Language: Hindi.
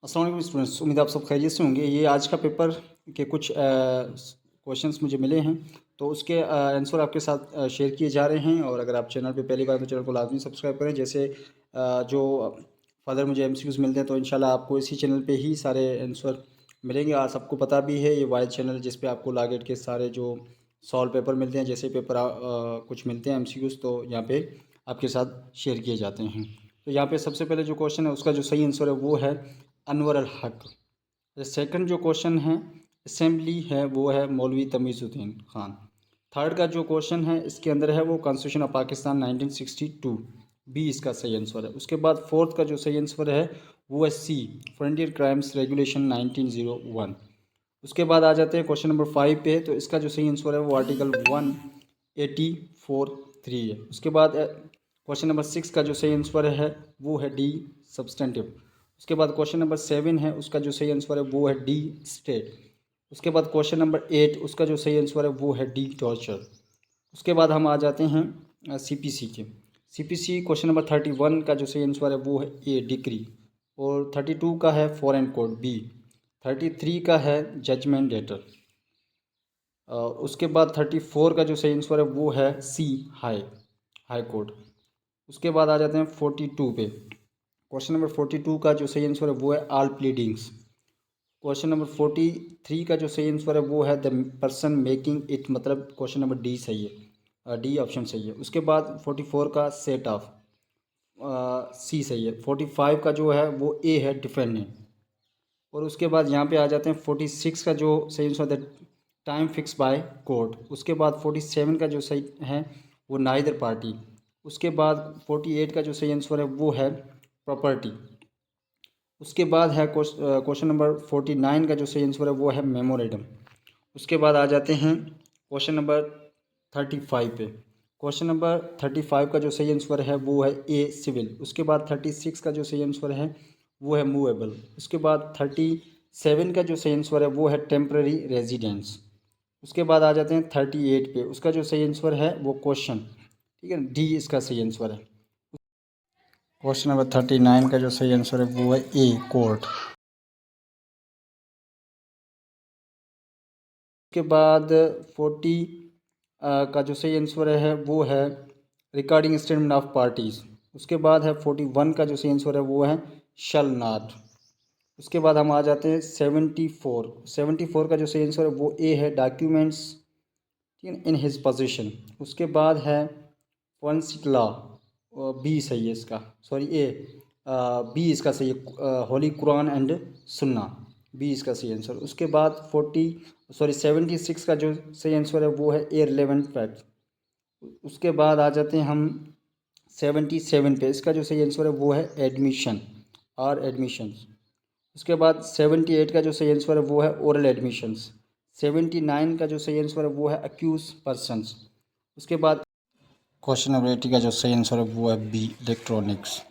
अस्सलाम वालेकुम स्टूडेंट्स, उम्मीद आप सब खैरियत से होंगे। ये आज का पेपर के कुछ क्वेश्चंस मुझे मिले हैं, तो उसके आंसर आपके साथ शेयर किए जा रहे हैं। और अगर आप चैनल पे पहली बार तो चैनल को लाजमी सब्सक्राइब करें। जैसे जो फर्दर मुझे एमसीक्यूज़ मिलते हैं तो इंशाल्लाह आपको इसी चैनल पे ही सारे आंसर मिलेंगे। आज सबको पता भी है ये वाइड चैनल जिस पे आपको लागेट के सारे जो सॉल्व पेपर मिलते हैं, जैसे पेपर कुछ मिलते हैं एमसीक्यूज़, तो यहाँ पे आपके साथ शेयर किए जाते हैं। तो यहाँ पे सबसे पहले जो क्वेश्चन है उसका जो सही आंसर है वो है अनवर अल हक। सेकंड जो क्वेश्चन है असेंबली है वो है मौलवी तमीज़ुद्दीन खान। थर्ड का जो क्वेश्चन है इसके अंदर है वो कॉन्स्टिट्यूशन ऑफ पाकिस्तान 1962, बी इसका सही आंसर है। उसके बाद फोर्थ का जो सही आंसर है वो है सी, फ्रंटियर क्राइम्स रेगुलेशन 1901। उसके बाद आ जाते हैं क्वेश्चन नंबर 5 पे, तो इसका जो सही आंसर है वो आर्टिकल 184(3) है। उसके बाद क्वेश्चन नंबर 6 का जो सही आंसर है वो है डी, सब्सटेंटिव। उसके बाद क्वेश्चन नंबर 7 है उसका जो सही आंसर है वो है डी, स्टेट। उसके बाद क्वेश्चन नंबर 8 उसका जो सही आंसर है वो है डी, टॉर्चर। उसके बाद हम आ जाते हैं सीपीसी के। सीपीसी क्वेश्चन नंबर 31 का जो सही आंसर है वो है ए, डिक्री। और 32 का है फॉरेन कोड, बी। 33 का है जजमेंट लेटर। उसके बाद 34 का जो सही आंसर है वो है सी, हाई कोर्ट। उसके बाद आ जाते हैं 42 पे। क्वेश्चन नंबर 42 का जो सही आंसर है वो है ऑल प्लीडिंग्स। क्वेश्चन नंबर 43 का जो सही आंसर है वो है द पर्सन मेकिंग इट, मतलब क्वेश्चन नंबर डी सही है, डी ऑप्शन सही है। उसके बाद 44 का सेट ऑफ, सी सही है। 45 का जो है वो ए है, डिफेंडेंट। और उसके बाद यहाँ पे आ जाते हैं 46 का जो सही आंसर है टाइम फिक्स बाय कोर्ट। उसके बाद 47 का जो सही है वो नाइदर पार्टी। उसके बाद 48 का जो सही आंसर है वो है प्रॉपर्टी। उसके बाद है क्वेश्चन नंबर 49 का जो सही आंसर है वो है मेमोरेंडम। उसके बाद आ जाते हैं क्वेश्चन नंबर 35 पे। क्वेश्चन नंबर 35 का जो सही आंसर है वो है ए, सिविल। उसके बाद 36 का जो सही आंसर है वो है मूवेबल। उसके बाद 37 का जो सही आंसर है वो है टेम्पररी रेजिडेंस। उसके बाद आ जाते हैं 38 पे, उसका जो सही आंसर है वो क्वेश्चन, ठीक है, डी इसका सही आंसर है। क्वेश्चन नंबर 39 का जो सही आंसर है वो है ए, कोर्ट। उसके बाद 40 का जो सही आंसर है वो है रिकॉर्डिंग स्टेटमेंट ऑफ पार्टीज़। उसके बाद है 41 का जो सही आंसर है वो है शल नॉट। उसके बाद हम आ जाते हैं 74 का जो सही आंसर है वो ए है, डॉक्यूमेंट्स इन हिज पोजीशन। उसके बाद है फोरेंसिक लॉ, बी सही है इसका, सॉरी ए, बी इसका सही है, होली कुरान एंड सुन्ना, बी इसका सही आंसर। उसके बाद 76 का जो सही आंसर है वो है ए, रिलेवेंट फैक्ट। उसके बाद आ जाते हैं हम 77 पे, इसका जो सही आंसर है वो है एडमिशन और एडमिशन्स। उसके बाद 78 का जो सही आंसर है वो है ओरल एडमिशन्स। 79 का जो सही आंसर है वो है अक्यूज पर्सनस। उसके बाद क्वेश्चन नंबर 80 का जो सही आंसर है वो है बी, इलेक्ट्रॉनिक्स।